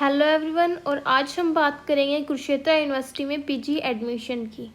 Hello everyone. और आज हम बात करेंगे कुरुक्षेत्र यूनिवर्सिटी में पीजी एडमिशन की।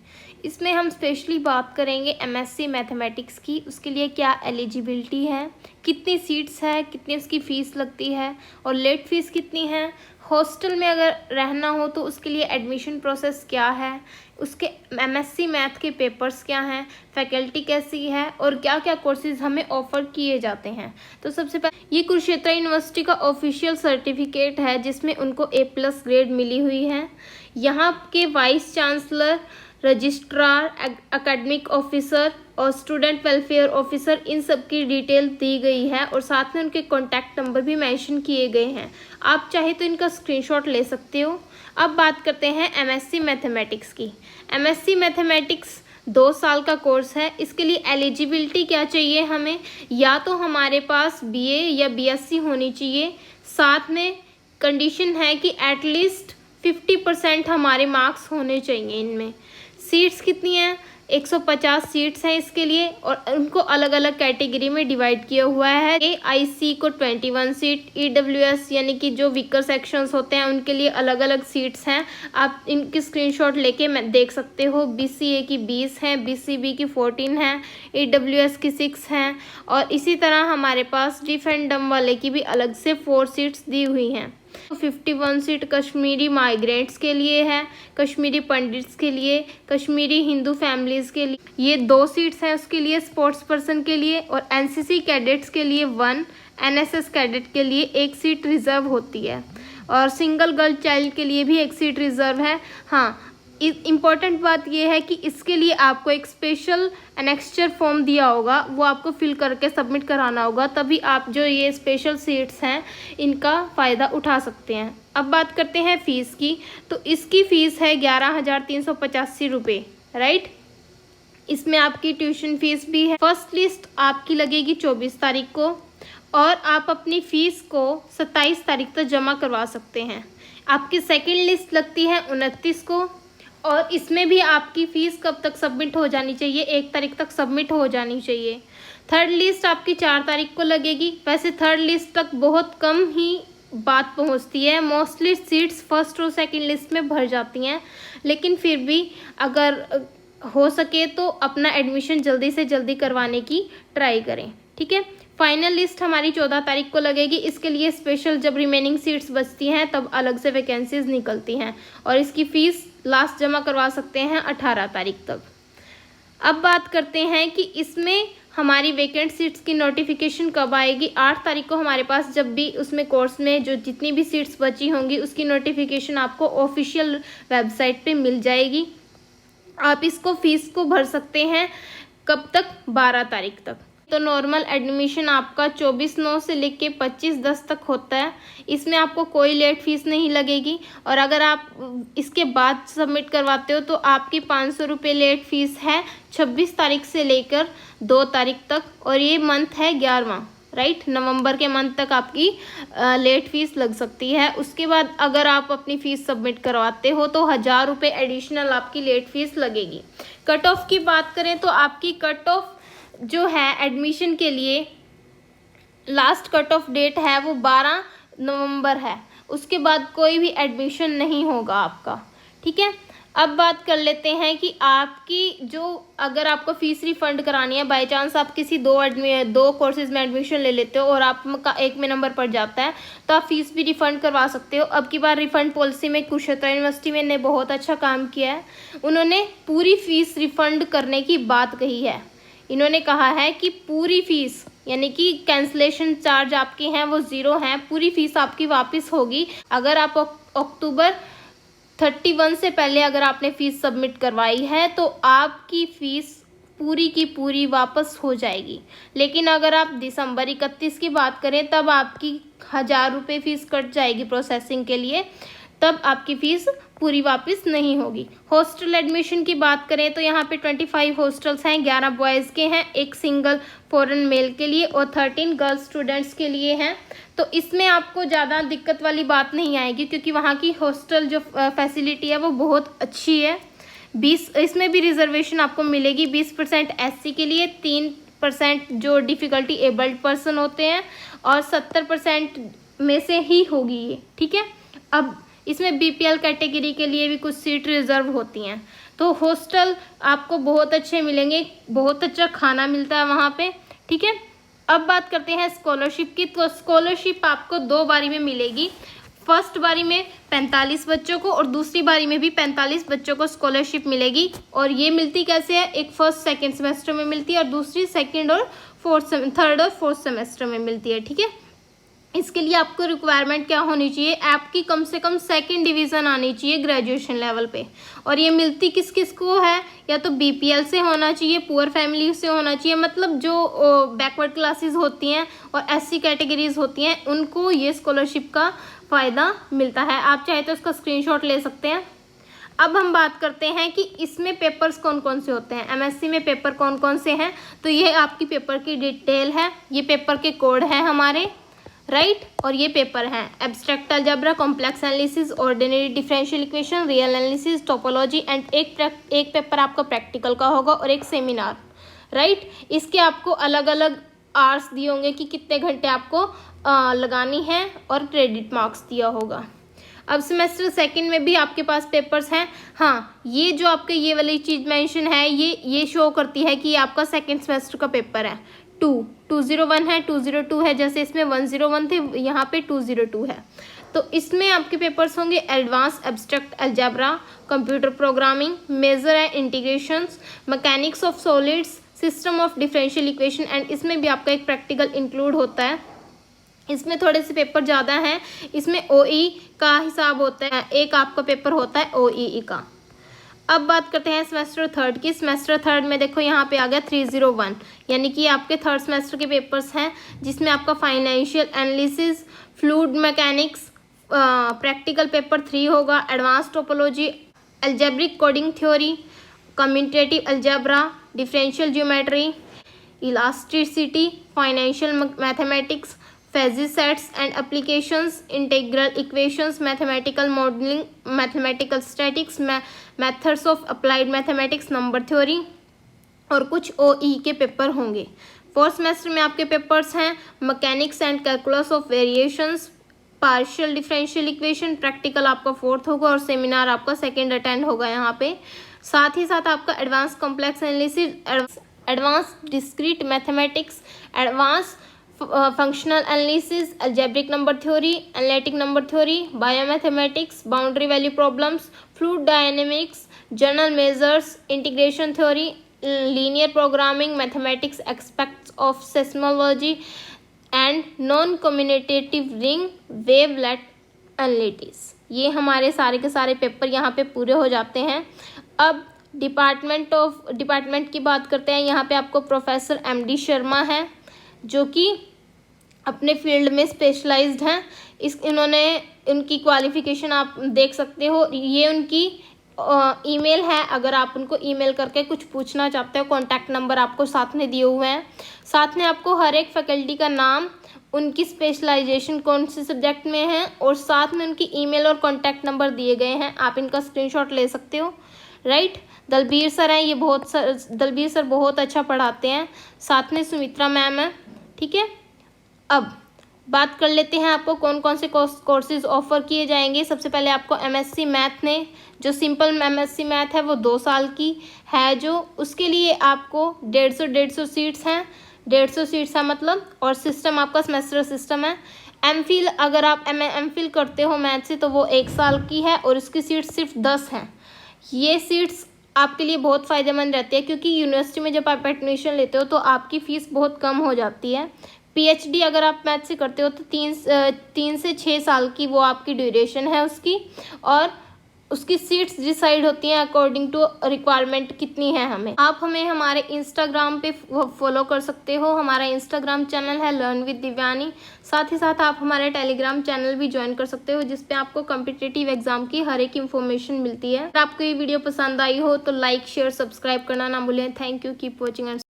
इसमें हम स्पेशली बात करेंगे एमएससी मैथमेटिक्स की। उसके लिए क्या एलिजिबिलिटी है, कितनी सीट्स है, कितनी उसकी फ़ीस लगती है और लेट फीस कितनी है, हॉस्टल में अगर रहना हो तो उसके लिए एडमिशन प्रोसेस क्या है, उसके एमएससी मैथ के पेपर्स क्या हैं, फैकल्टी कैसी है और क्या क्या कोर्सेज हमें ऑफ़र किए जाते हैं। तो सबसे पहले ये कुरुक्षेत्र यूनिवर्सिटी का ऑफिशियल सर्टिफिकेट है जिसमें उनको A+ ग्रेड मिली हुई है। यहाँ के vice chancellor, registrar, academic officer और स्टूडेंट वेलफेयर ऑफिसर, इन सब की डिटेल दी गई है और साथ में उनके कॉन्टैक्ट नंबर भी मेंशन किए गए हैं। आप चाहे तो इनका स्क्रीनशॉट ले सकते हो। अब बात करते हैं एमएससी मैथमेटिक्स की। एमएससी मैथमेटिक्स 2 साल का कोर्स है। इसके लिए एलिजिबिलिटी क्या चाहिए हमें, या तो हमारे पास BA या BSc होनी चाहिए। साथ में कंडीशन है कि एटलीस्ट 50% हमारे मार्क्स होने चाहिए। इनमें सीट्स कितनी हैं, 150 सीट्स हैं इसके लिए और उनको अलग अलग कैटेगरी में डिवाइड किया हुआ है। AIC को 21 सीट, EWS यानी कि जो वीकर सेक्शंस होते हैं उनके लिए अलग अलग सीट्स हैं। आप इनकी स्क्रीनशॉट लेके मैं देख सकते हो। BCA की 20 हैं, BCB की 14 हैं, EWS की 6 हैं और इसी तरह हमारे पास डिफ एंड डम वाले की भी अलग से 4 सीट्स दी हुई हैं। 51 सीट कश्मीरी माइग्रेंट्स के लिए है, कश्मीरी पंडित्स के लिए, कश्मीरी हिंदू फैमिलीज़ के लिए ये 2 सीट्स हैं। उसके लिए स्पोर्ट्स पर्सन के लिए और NCC कैडेट्स के लिए 1, NSS कैडेट के लिए 1 सीट रिजर्व होती है और सिंगल गर्ल चाइल्ड के लिए भी 1 सीट रिजर्व है। हाँ, इम्पॉर्टेंट बात यह है कि इसके लिए आपको एक स्पेशल एनेक्स्चर फॉर्म दिया होगा, वो आपको फिल करके सबमिट कराना होगा, तभी आप जो ये स्पेशल सीट्स हैं इनका फ़ायदा उठा सकते हैं। अब बात करते हैं फ़ीस की। तो इसकी फ़ीस है 11,385 रुपये, राइट। इसमें आपकी ट्यूशन फ़ीस भी है। फर्स्ट लिस्ट आपकी लगेगी 24 तारीख को और आप अपनी फ़ीस को 27 तारीख तक जमा करवा सकते हैं। आपकी सेकेंड लिस्ट लगती है 29 को और इसमें भी आपकी फ़ीस कब तक सबमिट हो जानी चाहिए, 1 तारीख तक सबमिट हो जानी चाहिए। थर्ड लिस्ट आपकी 4 तारीख को लगेगी। वैसे थर्ड लिस्ट तक बहुत कम ही बात पहुंचती है, मोस्टली सीट्स फर्स्ट और सेकंड लिस्ट में भर जाती हैं, लेकिन फिर भी अगर हो सके तो अपना एडमिशन जल्दी से जल्दी करवाने की ट्राई करें, ठीक है। फाइनल लिस्ट हमारी 14 तारीख को लगेगी। इसके लिए स्पेशल जब रिमेनिंग सीट्स बचती हैं तब अलग से वैकेंसीज निकलती हैं और इसकी फ़ीस लास्ट जमा करवा सकते हैं 18 तारीख तक। अब बात करते हैं कि इसमें हमारी वैकेंट सीट्स की नोटिफिकेशन कब आएगी। 8 तारीख को हमारे पास जब भी उसमें कोर्स में जो जितनी भी सीट्स बची होंगी उसकी नोटिफिकेशन आपको ऑफिशियल वेबसाइट पे मिल जाएगी। आप इसको फ़ीस को भर सकते हैं कब तक, 12 तारीख तक। तो नॉर्मल एडमिशन आपका 24/9 से लेके 25/10 तक होता है। इसमें आपको कोई लेट फीस नहीं लगेगी और अगर आप इसके बाद सबमिट करवाते हो तो आपकी 500 रुपये लेट फीस है 26 तारीख से लेकर 2 तारीख तक और ये मंथ है 11वां, राइट। नवंबर के मंथ तक आपकी लेट फीस लग सकती है। उसके बाद अगर आप अपनी फ़ीस सबमिट करवाते हो तो 1000 रुपये एडिशनल आपकी लेट फीस लगेगी। कट ऑफ की बात करें तो आपकी कट ऑफ जो है एडमिशन के लिए लास्ट कट ऑफ डेट है वो 12 नवंबर है। उसके बाद कोई भी एडमिशन नहीं होगा आपका, ठीक है। अब बात कर लेते हैं कि आपकी जो अगर आपको फ़ीस रिफ़ंड करानी है, बाय चांस आप किसी दो कोर्सेज़ में एडमिशन ले लेते हो और आपका एक में नंबर पड़ जाता है तो आप फ़ीस भी रिफ़ंड करवा सकते हो। अब की बार रिफ़ंड पॉलिसी में कुरुक्षेत्र यूनिवर्सिटी ने बहुत अच्छा काम किया है। उन्होंने पूरी फ़ीस रिफ़ंड करने की बात कही है। इन्होंने कहा है कि पूरी फ़ीस यानी कि कैंसलेशन चार्ज आपके हैं वो 0 हैं, पूरी फ़ीस आपकी वापस होगी। अगर आप अक्टूबर 31 से पहले अगर आपने फ़ीस सबमिट करवाई है तो आपकी फ़ीस पूरी की पूरी वापस हो जाएगी। लेकिन अगर आप दिसंबर 31 की बात करें तब आपकी 1000 रुपये फ़ीस कट जाएगी प्रोसेसिंग के लिए, तब आपकी फ़ीस पूरी वापस नहीं होगी। हॉस्टल एडमिशन की बात करें तो यहाँ पे 25 हॉस्टल्स हैं, 11 बॉयज़ के हैं, 1 सिंगल फॉरेन मेल के लिए और 13 गर्ल्स स्टूडेंट्स के लिए हैं। तो इसमें आपको ज़्यादा दिक्कत वाली बात नहीं आएगी क्योंकि वहाँ की हॉस्टल जो फैसिलिटी है वो बहुत अच्छी है। इसमें भी रिजर्वेशन आपको मिलेगी 20% SC के लिए, 3% जो डिफ़िकल्टी एबल्ड पर्सन होते हैं और 70% में से ही होगी ये, ठीक है। अब इसमें बीपीएल कैटेगरी के लिए भी कुछ सीट रिजर्व होती हैं। तो हॉस्टल आपको बहुत अच्छे मिलेंगे, बहुत अच्छा खाना मिलता है वहाँ पे, ठीक है। अब बात करते हैं स्कॉलरशिप की। तो स्कॉलरशिप आपको 2 बारी में मिलेगी। फर्स्ट बारी में 45 बच्चों को और दूसरी बारी में भी 45 बच्चों को स्कॉलरशिप मिलेगी। और ये मिलती कैसे है, एक फर्स्ट सेकेंड सेमेस्टर में मिलती है और दूसरी थर्ड और फोर्थ सेमेस्टर में मिलती है, ठीक है। इसके लिए आपको रिक्वायरमेंट क्या होनी चाहिए, आपकी कम से कम 2nd डिवीज़न आनी चाहिए ग्रेजुएशन लेवल पे। और ये मिलती किस किस को है, या तो बीपीएल से होना चाहिए, पुअर फैमिली से होना चाहिए, मतलब जो बैकवर्ड क्लासेस होती हैं और एससी कैटेगरीज होती हैं उनको ये स्कॉलरशिप का फ़ायदा मिलता है। आप चाहे तो इसका स्क्रीनशॉट ले सकते हैं। अब हम बात करते हैं कि इसमें पेपर्स कौन कौन से होते हैं, एमएससी में पेपर कौन कौन से हैं। तो ये आपकी पेपर की डिटेल है, ये पेपर के कोड हैं हमारे, राइट। और ये पेपर हैं abstract algebra, complex analysis, ordinary differential equation, real analysis, topology and एक पेपर आपका प्रैक्टिकल का होगा और एक सेमिनार, राइट। इसके आपको अलग अलग आवर्स दिए होंगे कि कितने घंटे आपको लगानी है और क्रेडिट मार्क्स दिया होगा। अब सेमेस्टर 2 में भी आपके पास पेपर्स हैं। हाँ, ये जो आपके ये वाली चीज़ मेंशन है ये शो करती है कि आपका 2nd सेमेस्टर का पेपर है। 201 है, 202 है, जैसे इसमें 101 थे यहाँ पे 202 है। तो इसमें आपके पेपर्स होंगे advance abstract algebra, computer programming, measure and integrations, mechanics of solids, system of differential equation and इसमें भी आपका एक प्रैक्टिकल इंक्लूड होता है। इसमें थोड़े से पेपर ज़्यादा हैं, इसमें ओई का हिसाब होता है, एक आपका पेपर होता है ओईई का। अब बात करते हैं सेमेस्टर 3 की। सेमेस्टर 3 में देखो यहाँ पे आ गया 301, यानी कि आपके 3rd सेमेस्टर के पेपर्स हैं जिसमें आपका financial analysis, fluid mechanics, practical paper 3 होगा, advance topology, algebraic coding theory, commutative algebra, differential geometry, elasticity, financial mathematics, fuzzy sets and applications, integral equations, mathematical modelling, mathematical statics, methods of applied mathematics, number theory और कुछ ओई के paper होंगे। 4th semester में आपके papers हैं mechanics and calculus of variations, partial differential equation, practical आपका 4th होगा और सेमिनार आपका 2nd अटेंड होगा यहाँ पे। साथ ही साथ आपका advance complex analysis, advance discrete mathematics, advance functional analysis, algebraic number theory, analytic number theory, biomathematics, boundary value problems, fluid dynamics, general measures, integration theory, linear programming, mathematics aspects of seismology and non commutative ring wavelet analytics. ये हमारे सारे के सारे paper यहाँ पे पूरे हो जाते हैं। अब डिपार्टमेंट की बात करते हैं। यहाँ पे आपको प्रोफेसर MD शर्मा है जो कि अपने फील्ड में स्पेशलाइज्ड हैं। उनकी क्वालिफ़िकेशन आप देख सकते हो। ये उनकी ईमेल है, अगर आप उनको ईमेल करके कुछ पूछना चाहते हो। कॉन्टैक्ट नंबर आपको साथ में दिए हुए हैं। साथ में आपको हर एक फैकल्टी का नाम, उनकी स्पेशलाइजेशन कौन से सब्जेक्ट में है और साथ में उनकी ईमेल और कॉन्टैक्ट नंबर दिए गए हैं। आप इनका स्क्रीनशॉट ले सकते हो, राइट। दलबीर सर हैं, दलबीर सर बहुत अच्छा पढ़ाते हैं। साथ में सुमित्रा मैम है, ठीक है। अब बात कर लेते हैं आपको कौन कौन से कोर्सेज ऑफर किए जाएंगे। सबसे पहले आपको MSc मैथ में, जो सिंपल MSc मैथ है वो 2 साल की है, जो उसके लिए आपको 150 सीट्स हैं। 150 सीट्स है मतलब, और सिस्टम आपका सेमेस्टर सिस्टम है। MPhil अगर आप MPhil करते हो मैथ से तो वो 1 साल की है और उसकी सीट्स सिर्फ 10 हैं। ये सीट्स आपके लिए बहुत फ़ायदेमंद रहती है क्योंकि यूनिवर्सिटी में जब आप एडमिशन लेते हो तो आपकी फ़ीस बहुत कम हो जाती है। PhD अगर आप मैथ से करते हो तो 3 से 6 साल की वो आपकी ड्यूरेशन है उसकी, और उसकी सीट्स डिसाइड होती हैं अकॉर्डिंग टू रिक्वायरमेंट कितनी है हमें। आप हमें हमारे इंस्टाग्राम पे फॉलो कर सकते हो। हमारा इंस्टाग्राम चैनल है लर्न विद दिव्यानी। साथ ही साथ आप हमारे टेलीग्राम चैनल भी ज्वाइन कर सकते हो जिस पे आपको कॉम्पिटिटिव एग्जाम की हर एक इन्फॉर्मेशन मिलती है। अगर आपको ये वीडियो पसंद आई हो तो लाइक शेयर सब्सक्राइब करना ना भूलें। Thank you, keep watching and